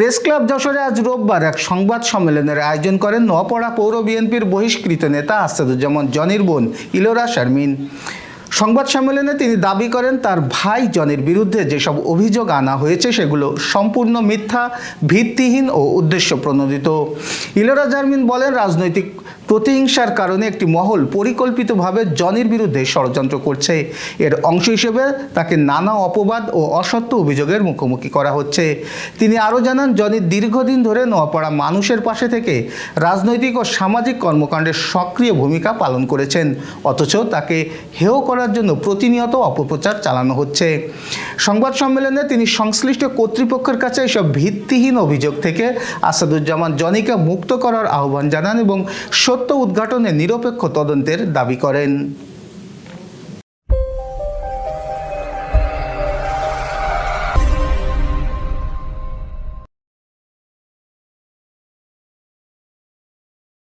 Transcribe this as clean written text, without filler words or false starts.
Press club যশোরে আজ রোববার এক সংবাদ সম্মেলনের আয়োজন করেন নোয়াপাড়া পৌর বিএনপির বহিষ্কৃত নেতা আসাদুজ্জামান জনির বোন ইলোরা শারমিন। সংবাদ সম্মেলনে তিনি দাবি করেন তার ভাই জনির বিরুদ্ধে যেসব অভিযোগ আনা হয়েছে সেগুলো সম্পূর্ণ মিথ্যা, ভিত্তিহীন ও উদ্দেশ্য প্রণোদিত। ইলোরা শারমিন বলেন, রাজনৈতিক প্রতিহিংসার কারণে একটি মহল পরিকল্পিতভাবে জনির বিরুদ্ধে ষড়যন্ত্র করছে। এর অংশ হিসেবে তাকে নানা অপবাদ ও অসত্য অভিযোগের মুখোমুখি করা হচ্ছে। তিনি আরও জানান, জনি দীর্ঘদিন ধরে নোয়াপাড়া মানুষের পাশে থেকে রাজনৈতিক ও সামাজিক কর্মকাণ্ডে সক্রিয় ভূমিকা পালন করেছেন, অথচ তাকে হেয় করার জন্য প্রতিনিয়ত অপপ্রচার চালানো হচ্ছে। সংবাদ সম্মেলনে তিনি সংশ্লিষ্ট কর্তৃপক্ষের কাছে এসব ভিত্তিহীন অভিযোগ থেকে আসাদুজ্জামান জনিকে মুক্ত করার আহ্বান জানান এবং সত্য উদ্ঘাটনে নিরপেক্ষ তদন্তের দাবি করেন।